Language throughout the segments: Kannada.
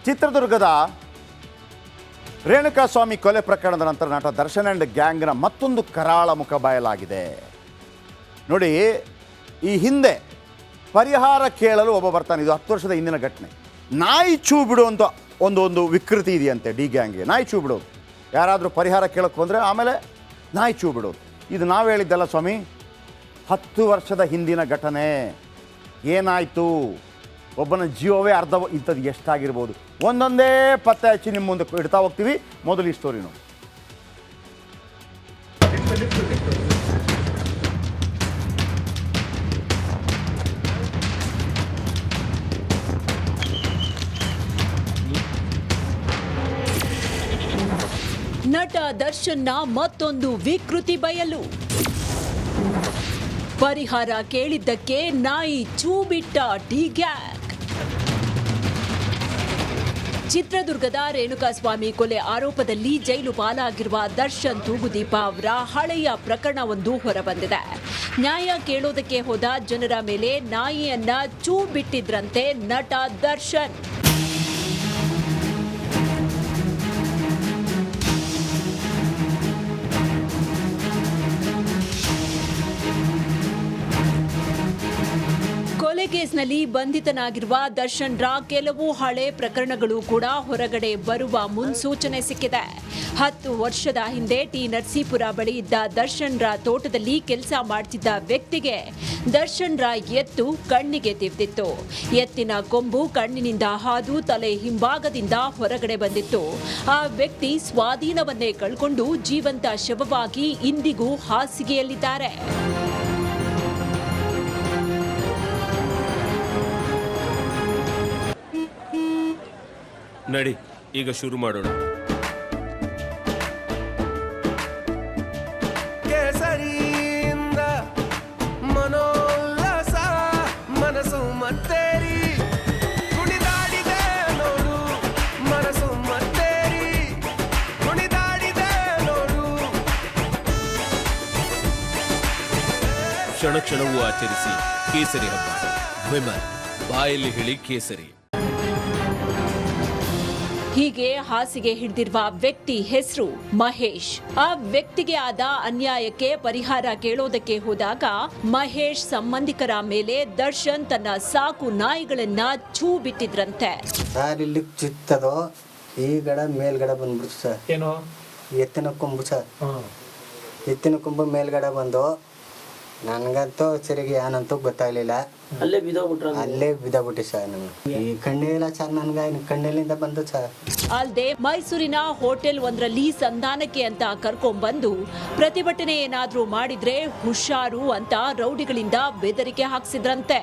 ಚಿತ್ರದುರ್ಗದ ರೇಣುಕಾಸ್ವಾಮಿ ಕೊಲೆ ಪ್ರಕರಣದ ನಂತರ ನಟ ದರ್ಶನ್ ಆ್ಯಂಡ್ ಗ್ಯಾಂಗ್ನ ಮತ್ತೊಂದು ಕರಾಳ ಮುಖ ಬಯಲಾಗಿದೆ. ನೋಡಿ, ಈ ಹಿಂದೆ ಪರಿಹಾರ ಕೇಳಲು ಒಬ್ಬ ಬರ್ತಾನೆ. ಇದು 10 ವರ್ಷದ ಹಿಂದಿನ ಘಟನೆ. ನಾಯಿ ಚೂ ಬಿಡುವಂಥ ಒಂದು ವಿಕೃತಿ ಇದೆಯಂತೆ ಡಿ ಗ್ಯಾಂಗ್ಗೆ. ನಾಯಿ ಚೂ ಬಿಡೋದು, ಯಾರಾದರೂ ಪರಿಹಾರ ಕೇಳೋಕ್ಕೆ ಬಂದರೆ ಆಮೇಲೆ ನಾಯಿ ಚೂ ಬಿಡೋದು. ಇದು ನಾವು ಹೇಳಿದ್ದಲ್ಲ ಸ್ವಾಮಿ, 10 ವರ್ಷದ ಹಿಂದಿನ ಘಟನೆ. ಏನಾಯಿತು, ಒಬ್ಬನ ಜೀವವೇ ಅರ್ಧ. ಇಂಥದ್ದು ಎಷ್ಟಾಗಿರ್ಬೋದು, ಒಂದೊಂದೇ ಪತ್ತೆ ಹಚ್ಚಿ ನಿಮ್ಮ ಮುಂದೆ ಇಡ್ತಾ ಹೋಗ್ತೀವಿ. ಮೊದಲು ಈ ಸ್ಟೋರಿ ನೋಡಿ. ನಟ ದರ್ಶನ್ನ ಮತ್ತೊಂದು ವಿಕೃತಿ ಬಯಲು. ಪರಿಹಾರ ಕೇಳಿದ್ದಕ್ಕೆ ನಾಯಿ ಚೂ ಬಿಟ್ಟ ಡಿ ಗ್ಯಾಂಗ್. ಚಿತ್ರದುರ್ಗದ ರೇಣುಕಾಸ್ವಾಮಿ ಕೊಲೆ ಆರೋಪದಲ್ಲಿ ಜೈಲು ಪಾಲಾಗಿರುವ ದರ್ಶನ್ ತೂಗುದೀಪ ಅವರ ಹಳೆಯ ಪ್ರಕರಣವೊಂದು ಹೊರಬಂದಿದೆ. ನ್ಯಾಯ ಕೇಳೋದಕ್ಕೆ ಹೋದ ಜನರ ಮೇಲೆ ನಾಯಿಯನ್ನ ಚೂ ಬಿಟ್ಟಿದ್ರಂತೆ ನಟ ದರ್ಶನ್. ಕೊಲೆ ಕೇಸ್ನಲ್ಲಿ ಬಂಧಿತನಾಗಿರುವ ದರ್ಶನ್ ರ ಕೆಲವು ಹಳೆ ಪ್ರಕರಣಗಳು ಕೂಡ ಹೊರಗಡೆ ಬರುವ ಮುನ್ಸೂಚನೆ ಸಿಕ್ಕಿದೆ. 10 ವರ್ಷದ ಹಿಂದೆ ಟಿ ನರಸೀಪುರ ಬಳಿ ಇದ್ದ ದರ್ಶನ್ ರ ತೋಟದಲ್ಲಿ ಕೆಲಸ ಮಾಡ್ತಿದ್ದ ವ್ಯಕ್ತಿಗೆ ದರ್ಶನ್ ರ ಎತ್ತು ಕಣ್ಣಿಗೆ ತಿವಿದಿತ್ತು. ಎತ್ತಿನ ಕೊಂಬು ಕಣ್ಣಿನಿಂದ ಹಾದು ತಲೆ ಹಿಂಭಾಗದಿಂದ ಹೊರಗಡೆ ಬಂದಿತ್ತು. ಆ ವ್ಯಕ್ತಿ ಸ್ವಾಧೀನವನ್ನೇ ಕಳ್ಕೊಂಡು ಜೀವಂತ ಶವವಾಗಿ ಇಂದಿಗೂ ಹಾಸಿಗೆಯಲ್ಲಿದ್ದಾರೆ. ನಡಿ, ಈಗ ಶುರು ಮಾಡೋಣ. ಕೇಸರಿಯಿಂದ ಮನೋಲ್ಲಾಸ ಮನಸ್ಸು ಮತ್ತೇರಿ ಕುಣಿದಾಡಿದೆ ನೋಡು, ಮನಸ್ಸು ಮತ್ತೇರಿ ಕುಣಿದಾಡಿದೆ ನೋಡು. ಕ್ಷಣ ಕ್ಷಣವೂ ಆಚರಿಸಿ ಕೇಸರಿ ಹಬ್ಬ. ವಿಮಲ್ ಬಾಯಲ್ಲಿ ಹೇಳಿ ಕೇಸರಿ. ಹೀಗೆ ಹಾಸಿಗೆ ಹಿಡಿದಿರುವ ವ್ಯಕ್ತಿ ಹೆಸರು ಮಹೇಶ್. ಆ ವ್ಯಕ್ತಿಗೆ ಆದ ಅನ್ಯಾಯಕ್ಕೆ ಪರಿಹಾರ ಕೇಳೋದಕ್ಕೆ ಹೋದಾಗ ಮಹೇಶ್ ಸಂಬಂಧಿಕರ ಮೇಲೆ ದರ್ಶನ್ ತನ್ನ ಸಾಕು ನಾಯಿಗಳನ್ನ ಚೂ ಬಿಟ್ಟಿದ್ರಂತೆ. ಸರ್, ಇಲ್ಲಿ ಚಿತ್ತದೋ ಈ ಗಡ ಮೇಲ್ಗಡೆ ಬಂದ್ಬಿಡ್ತು ಸರ್. ಏನೋ ಎತ್ತಿನ ಕೊಂಬು ಸರ್. ಎತ್ತಿನ ಕೊಂಬು ಮೇಲ್ಗಡೆ ಬಂದು ನನಗಂತೂ ಸರಿಗೆ ಏನಂತೂ ಗೊತ್ತಾಗ್ಲಿಲ್ಲ. ಅಲ್ಲೇ ಬಿದ್ದೋಗ್ಬಿಟ್ಟು ಸರ್. ನಮ್ಗೆ ಈ ಕಣ್ಣಿಲ್ಲ ಸರ್, ನನ್ಗೆ ಕಣ್ಣಿಲಿಂದ ಬಂದು ಸರ್. ಅಲ್ಲದೆ ಮೈಸೂರಿನ ಹೋಟೆಲ್ ಒಂದರಲ್ಲಿ ಸಂಧಾನಕ್ಕೆ ಅಂತ ಕರ್ಕೊಂಡ್ಬಂದು ಪ್ರತಿಭಟನೆ ಏನಾದ್ರೂ ಮಾಡಿದ್ರೆ ಹುಷಾರು ಅಂತ ರೌಡಿಗಳಿಂದ ಬೆದರಿಕೆ ಹಾಕ್ಸಿದ್ರಂತೆ.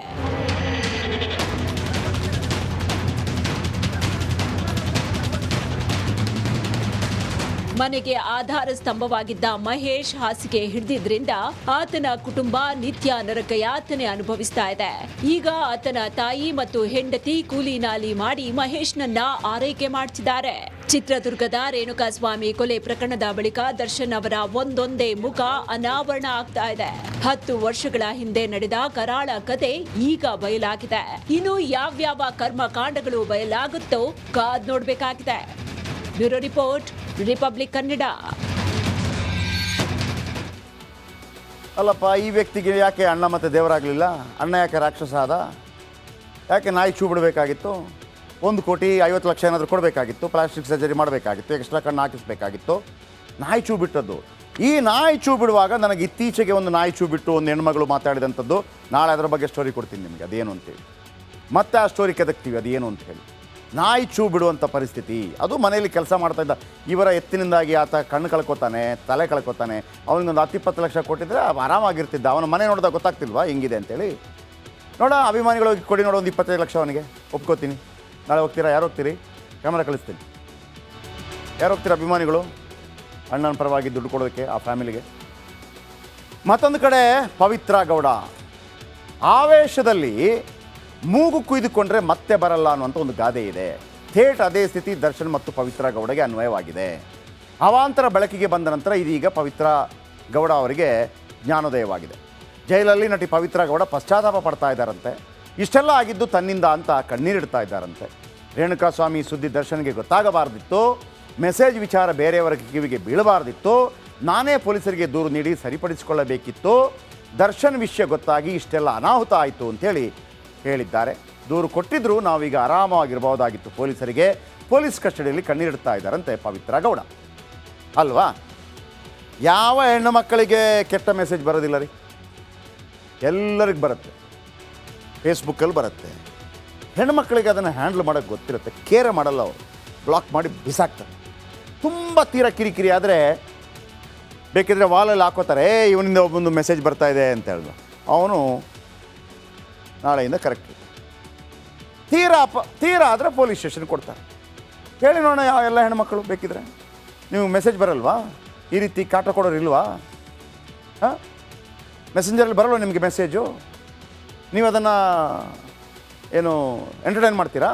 ಮನೆಗೆ ಆಧಾರ ಸ್ತಂಭವಾಗಿದ್ದ ಮಹೇಶ್ ಹಾಸಿಗೆ ಹಿಡಿದಿದ್ರಿಂದ ಆತನ ಕುಟುಂಬ ನಿತ್ಯ ನರಕಯಾತನೆ ಅನುಭವಿಸ್ತಾ ಇದೆ. ಈಗ ಆತನ ತಾಯಿ ಮತ್ತು ಹೆಂಡತಿ ಕೂಲಿ ನಾಲಿ ಮಾಡಿ ಮಹೇಶ್ನನ್ನ ಆರೈಕೆ ಮಾಡ್ತಿದ್ದಾರೆ. ಚಿತ್ರದುರ್ಗದ ರೇಣುಕಾಸ್ವಾಮಿ ಕೊಲೆ ಪ್ರಕರಣದ ಬಳಿಕ ದರ್ಶನ್ ಅವರ ಒಂದೊಂದೇ ಮುಖ ಅನಾವರಣ ಆಗ್ತಾ ಇದೆ. 10 ವರ್ಷಗಳ ಹಿಂದೆ ನಡೆದ ಕರಾಳ ಕತೆ ಈಗ ಬಯಲಾಗಿದೆ. ಇನ್ನು ಯಾವ್ಯಾವ ಕರ್ಮಕಾಂಡಗಳು ಬಯಲಾಗುತ್ತೋ ಕಾದ್ ನೋಡ್ಬೇಕಾಗಿದೆ. Bureau report, Republic Kannada. ಅಲ್ಲಪ್ಪ, ಈ ವ್ಯಕ್ತಿಗೆ ಯಾಕೆ ಅಣ್ಣ ಮತ್ತು ದೇವರಾಗಲಿಲ್ಲ? ಅಣ್ಣ ಯಾಕೆ ರಾಕ್ಷಸ ಆದ? ಯಾಕೆ ನಾಯಿ ಚೂ ಬಿಡಬೇಕಾಗಿತ್ತು? 1,50,00,000 ಏನಾದರೂ ಕೊಡಬೇಕಾಗಿತ್ತು, ಪ್ಲಾಸ್ಟಿಕ್ ಸರ್ಜರಿ ಮಾಡಬೇಕಾಗಿತ್ತು, ಎಕ್ಸ್ಟ್ರಾ ಕಣ್ಣು ಹಾಕಿಸ್ಬೇಕಾಗಿತ್ತು. ನಾಯಿ ಚೂ ಬಿಟ್ಟದ್ದು. ಈ ನಾಯಿ ಚೂ ಬಿಡುವಾಗ ನನಗೆ ಇತ್ತೀಚೆಗೆ ಒಂದು ನಾಯಿ ಚೂ ಬಿಟ್ಟು ಒಂದು ಹೆಣ್ಮಗಳು ಮಾತಾಡಿದಂಥದ್ದು. ನಾಳೆ ಅದರ ಬಗ್ಗೆ ಸ್ಟೋರಿ ಕೊಡ್ತೀನಿ ನಿಮಗೆ, ಅದೇನು ಅಂತೇಳಿ. ಮತ್ತೆ ಆ ಸ್ಟೋರಿ ಕೆದಕ್ತೀವಿ, ಅದೇನು ಅಂತ ಹೇಳಿ. ನಾಯಿ ಚೂ ಬಿಡುವಂಥ ಪರಿಸ್ಥಿತಿ. ಅದು ಮನೆಯಲ್ಲಿ ಕೆಲಸ ಮಾಡ್ತಾ ಇದ್ದ ಇವರ ಎತ್ತಿನಿಂದಾಗಿ ಆತ ಕಣ್ಣು ಕಳ್ಕೊತಾನೆ, ತಲೆ ಕಳ್ಕೊತಾನೆ. ಅವನಿಗೊಂದು 10-20 ಲಕ್ಷ ಕೊಟ್ಟಿದ್ರೆ ಆರಾಮಾಗಿರ್ತಿದ್ದ. ಅವನ ಮನೆ ನೋಡಿದಾಗ ಗೊತ್ತಾಗ್ತಿಲ್ವಾ ಹೆಂಗಿದೆ ಅಂತೇಳಿ? ನೋಡ, ಅಭಿಮಾನಿಗಳು ಕೊಡಿ ನೋಡೋ, ಒಂದು 25 ಲಕ್ಷ ಅವನಿಗೆ ಒಪ್ಕೋತೀನಿ. ನಾಳೆ ಹೋಗ್ತೀರಾ? ಯಾರು ಹೋಗ್ತೀರಿ? ಕ್ಯಾಮರಾ ಕಳಿಸ್ತೀನಿ. ಯಾರು ಹೋಗ್ತೀರಾ ಅಭಿಮಾನಿಗಳು ಅಣ್ಣನ ಪರವಾಗಿ ದುಡ್ಡು ಕೊಡೋದಕ್ಕೆ ಆ ಫ್ಯಾಮಿಲಿಗೆ? ಮತ್ತೊಂದು ಕಡೆ ಪವಿತ್ರ ಗೌಡ ಆವೇಶದಲ್ಲಿ ಮೂಗು ಕುಯ್ದುಕೊಂಡ್ರೆ ಮತ್ತೆ ಬರಲ್ಲ ಅನ್ನುವಂಥ ಒಂದು ಗಾದೆ ಇದೆ. ಥೇಟ್ ಅದೇ ಸ್ಥಿತಿ ದರ್ಶನ್ ಮತ್ತು ಪವಿತ್ರ ಗೌಡಗೆ ಅನ್ವಯವಾಗಿದೆ. ಅವಾಂತರ ಬೆಳಕಿಗೆ ಬಂದ ನಂತರ ಇದೀಗ ಪವಿತ್ರ ಗೌಡ ಅವರಿಗೆ ಜ್ಞಾನೋದಯವಾಗಿದೆ. ಜೈಲಲ್ಲಿ ನಟಿ ಪವಿತ್ರ ಗೌಡ ಪಶ್ಚಾತ್ತಾಪ ಪಡ್ತಾ ಇದ್ದಾರಂತೆ. ಇಷ್ಟೆಲ್ಲ ಆಗಿದ್ದು ತನ್ನಿಂದ ಅಂತ ಕಣ್ಣೀರಿಡ್ತಾ ಇದ್ದಾರಂತೆ. ರೇಣುಕಾಸ್ವಾಮಿ ಸುದ್ದಿ ದರ್ಶನ್ಗೆ ಗೊತ್ತಾಗಬಾರ್ದಿತ್ತು, ಮೆಸೇಜ್ ವಿಚಾರ ಬೇರೆಯವರ ಕಿವಿಗೆ ಬೀಳಬಾರ್ದಿತ್ತು, ನಾನೇ ಪೊಲೀಸರಿಗೆ ದೂರು ನೀಡಿ ಸರಿಪಡಿಸಿಕೊಳ್ಳಬೇಕಿತ್ತು. ದರ್ಶನ್ ವಿಷಯ ಗೊತ್ತಾಗಿ ಇಷ್ಟೆಲ್ಲ ಅನಾಹುತ ಆಯಿತು ಅಂತೇಳಿ ಹೇಳಿದ್ದಾರೆ. ದೂರು ಕೊಟ್ಟಿದ್ದರೂ ನಾವೀಗ ಆರಾಮವಾಗಿರ್ಬೋದಾಗಿತ್ತು. ಪೊಲೀಸರಿಗೆ ಪೊಲೀಸ್ ಕಸ್ಟಡಿಯಲ್ಲಿ ಕಣ್ಣೀರಿಡ್ತಾ ಇದ್ದಾರಂತೆ ಪವಿತ್ರ ಗೌಡ ಅಲ್ವಾ? ಯಾವ ಹೆಣ್ಣು ಮಕ್ಕಳಿಗೆ ಕೆಟ್ಟ ಮೆಸೇಜ್ ಬರೋದಿಲ್ಲ ರೀ, ಎಲ್ಲರಿಗೆ ಬರುತ್ತೆ, ಫೇಸ್ಬುಕ್ಕಲ್ಲಿ ಬರುತ್ತೆ. ಹೆಣ್ಮಕ್ಳಿಗೆ ಅದನ್ನು ಹ್ಯಾಂಡ್ಲ್ ಮಾಡೋಕ್ಕೆ ಗೊತ್ತಿರುತ್ತೆ, ಕೇರ್ ಮಾಡಲ್ಲ ಅವರು, ಬ್ಲಾಕ್ ಮಾಡಿ ಬಿಸಾಕ್ತಾರೆ. ತುಂಬ ತೀರಾ ಕಿರಿಕಿರಿ ಆದರೆ ಬೇಕಿದ್ರೆ ವಾಲಲ್ಲಿ ಹಾಕೋತಾರೆ, ಇವನಿಂದ ಒಬ್ಬೊಂದು ಮೆಸೇಜ್ ಬರ್ತಾ ಇದೆ ಅಂತ ಹೇಳಿದ್ರು, ಅವನು ನಾಳೆಯಿಂದ ಕರೆಕ್ಟ್. ತೀರಾ ಆದರೆ ಪೊಲೀಸ್ ಸ್ಟೇಷನ್ ಕೊಡ್ತಾರೆ. ಹೇಳಿ ನೋಡೋಣ ಯಾವ ಎಲ್ಲ ಹೆಣ್ಮಕ್ಳು ಬೇಕಿದ್ರೆ, ನೀವು ಮೆಸೇಜ್ ಬರಲ್ವಾ? ಈ ರೀತಿ ಕಾಟ ಕೊಡೋರು ಇಲ್ವಾ? ಹಾಂ, ಮೆಸೆಂಜರಲ್ಲಿ ಬರಲ್ವ ನಿಮಗೆ ಮೆಸೇಜು? ನೀವು ಅದನ್ನು ಏನು ಎಂಟರ್ಟೈನ್ ಮಾಡ್ತೀರಾ?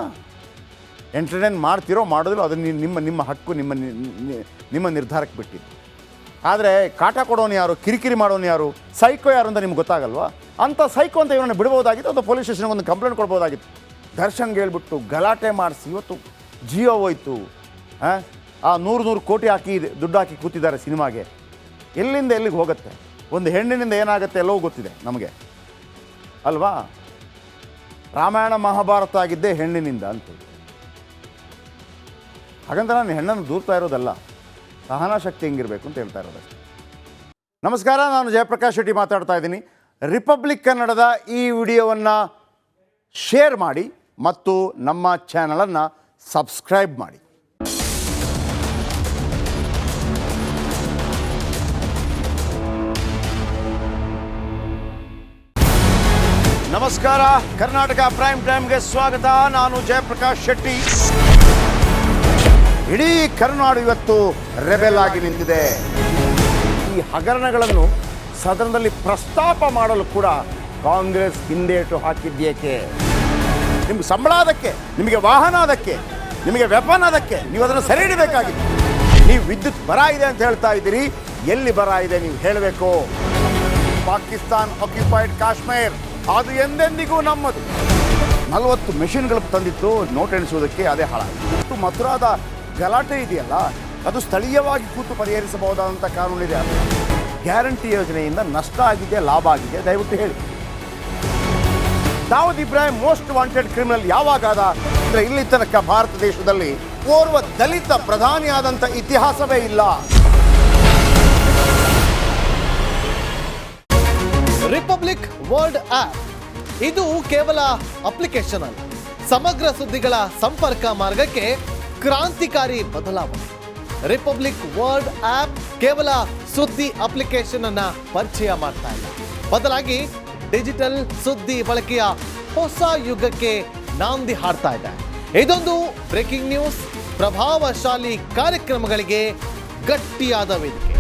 ಎಂಟರ್ಟೈನ್ ಮಾಡ್ತಿರೋ ಮಾಡೋದಿಲ್ಲ, ಅದು ನಿಮ್ಮ ಹಕ್ಕು, ನಿಮ್ಮ ನಿರ್ಧಾರಕ್ಕೆ ಬಿಟ್ಟಿದ್ದು. ಆದರೆ ಕಾಟ ಕೊಡೋನು ಯಾರು, ಕಿರಿಕಿರಿ ಮಾಡೋನು ಯಾರು, ಸೈಕೋ ಯಾರು ಅಂತ ನಿಮ್ಗೆ ಗೊತ್ತಾಗಲ್ವಾ? ಅಂಥ ಸೈಕೋ ಅಂತ ಇವರನ್ನು ಬಿಡ್ಬೋದಾಗಿತ್ತು, ಅಥವಾ ಪೊಲೀಸ್ ಸ್ಟೇಷನ್ಗೆ ಒಂದು ಕಂಪ್ಲೇಂಟ್ ಕೊಡ್ಬೋದಾಗಿತ್ತು. ದರ್ಶನ್ಗೆ ಹೇಳ್ಬಿಟ್ಟು ಗಲಾಟೆ ಮಾಡಿಸಿ ಇವತ್ತು ಜಿಯೋ ಹೋಯ್ತು. ಆ 100 ಕೋಟಿ ಹಾಕಿ ದುಡ್ಡು ಹಾಕಿ ಕೂತಿದ್ದಾರೆ ಸಿನಿಮಾಗೆ. ಎಲ್ಲಿಂದ ಎಲ್ಲಿಗೆ ಹೋಗುತ್ತೆ? ಒಂದು ಹೆಣ್ಣಿನಿಂದ ಏನಾಗುತ್ತೆ ಎಲ್ಲವೂ ಗೊತ್ತಿದೆ ನಮಗೆ ಅಲ್ವಾ? ರಾಮಾಯಣ ಮಹಾಭಾರತ ಆಗಿದ್ದೇ ಹೆಣ್ಣಿನಿಂದ ಅಂತ. ಹಾಗಂತ ನಾನು ಹೆಣ್ಣನ್ನು ದೂರ್ತಾ ಇರೋದಲ್ಲ, ಸಹನಾ ಶಕ್ತಿ ಹೆಂಗಿರಬೇಕು ಅಂತ ಹೇಳ್ತಾ ಇರೋದಷ್ಟೇ. ನಮಸ್ಕಾರ, ನಾನು ಜಯಪ್ರಕಾಶ್ ಶೆಟ್ಟಿ ಮಾತಾಡ್ತಾ ಇದ್ದೀನಿ. ರಿಪಬ್ಲಿಕ್ ಕನ್ನಡದ ಈ ವಿಡಿಯೋವನ್ನು ಶೇರ್ ಮಾಡಿ ಮತ್ತು ನಮ್ಮ ಚಾನಲನ್ನು ಸಬ್ಸ್ಕ್ರೈಬ್ ಮಾಡಿ. ನಮಸ್ಕಾರ, ಕರ್ನಾಟಕ ಪ್ರೈಮ್ ಟೈಮ್ಗೆ ಸ್ವಾಗತ. ನಾನು ಜಯಪ್ರಕಾಶ್ ಶೆಟ್ಟಿ. ಇಡೀ ಕರ್ನಾಡು ಇವತ್ತು ರೆಬೆಲ್ ಆಗಿ ನಿಂತಿದೆ. ಈ ಹಗರಣಗಳನ್ನು ಸದನದಲ್ಲಿ ಪ್ರಸ್ತಾಪ ಮಾಡಲು ಕೂಡ ಕಾಂಗ್ರೆಸ್ ಹಿಂದೇಟು ಹಾಕಿದ್ದೇಕೆ? ನಿಮ್ಗೆ ಸಂಬಳ ಅದಕ್ಕೆ, ನಿಮಗೆ ವಾಹನ ಅದಕ್ಕೆ, ನಿಮಗೆ ವೆಪನ್ ಅದಕ್ಕೆ, ನೀವು ಅದನ್ನು ಸೆರೆ ಹಿಡಿಬೇಕಾಗಿತ್ತು. ನೀವು ವಿದ್ಯುತ್ ಬರ ಇದೆ ಅಂತ ಹೇಳ್ತಾ ಇದ್ದೀರಿ, ಎಲ್ಲಿ ಬರ ಇದೆ ನೀವು ಹೇಳಬೇಕು. ಪಾಕಿಸ್ತಾನ್ ಆಕ್ಯುಪೈಡ್ ಕಾಶ್ಮೀರ್ ಅದು ಎಂದೆಂದಿಗೂ ನಮ್ಮದು. 40 ಮೆಷಿನ್ಗಳು ತಂದಿತ್ತು ನೋಟ್ ಎಣಿಸುವುದಕ್ಕೆ, ಅದೇ ಹಾಳಾಯಿತು. ಮಥುರಾದ ಗಲಾಟೆ ಇದೆಯಲ್ಲ, ಅದು ಸ್ಥಳೀಯವಾಗಿ ಕೂತು ಪರಿಹರಿಸಬಹುದಾದಂಥ ಕಾನೂನಿದೆ. ಗ್ಯಾರಂಟಿ ಯೋಜನೆಯಿಂದ ನಷ್ಟ ಆಗಿದೆ, ಲಾಭ ಆಗಿದೆ, ದಯವಿಟ್ಟು ಹೇಳಿ. Dawood Ibrahim most wanted criminal ಯಾವಾಗಾದ ಅಂದರೆ ಇಲ್ಲಿ ತನಕ ಭಾರತ ದೇಶದಲ್ಲಿ ಓರ್ವ ದಲಿತ ಪ್ರಧಾನಿಯಾದಂಥ ಇತಿಹಾಸವೇ ಇಲ್ಲ. ರಿಪಬ್ಲಿಕ್ ವರ್ಲ್ಡ್ ಆಪ್ ಇದು ಕೇವಲ ಅಪ್ಲಿಕೇಶನ್ ಅಲ್ಲ, ಸಮಗ್ರ ಸುದ್ದಿಗಳ ಸಂಪರ್ಕ ಮಾರ್ಗಕ್ಕೆ ಕ್ರಾಂತಿಕಾರಿ ಬದಲಾವಣೆ. ರಿಪಬ್ಲಿಕ್ ವರ್ಲ್ಡ್ ಆಪ್ ಕೇವಲ ಸುದ್ದಿ ಅಪ್ಲಿಕೇಶನ್ ಅನ್ನ ಪರಿಚಯ ಮಾಡ್ತಾ ಇಲ್ಲ, ಬದಲಾಗಿ ಡಿಜಿಟಲ್ ಸುದ್ದಿ ಬಳಕೆಯ ಹೊಸ ಯುಗಕ್ಕೆ ನಾಂದಿ ಹಾಡ್ತಾ ಇದೆ. ಇದೊಂದು ಬ್ರೇಕಿಂಗ್ ನ್ಯೂಸ್, ಪ್ರಭಾವಶಾಲಿ ಕಾರ್ಯಕ್ರಮಗಳಿಗೆ ಗಟ್ಟಿಯಾದ ವೇದಿಕೆ.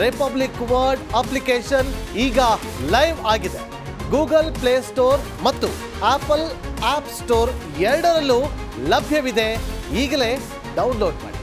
ರಿಪಬ್ಲಿಕ್ ವರ್ಲ್ಡ್ ಅಪ್ಲಿಕೇಶನ್ ಈಗ ಲೈವ್ ಆಗಿದೆ. ಗೂಗಲ್ ಪ್ಲೇ ಸ್ಟೋರ್ ಮತ್ತು ಆಪಲ್ ಆಪ್ ಸ್ಟೋರ್ ಎರಡರಲ್ಲೂ ಲಭ್ಯವಿದೆ. ಈಗಲೇ ಡೌನ್ಲೋಡ್ ಮಾಡಿ.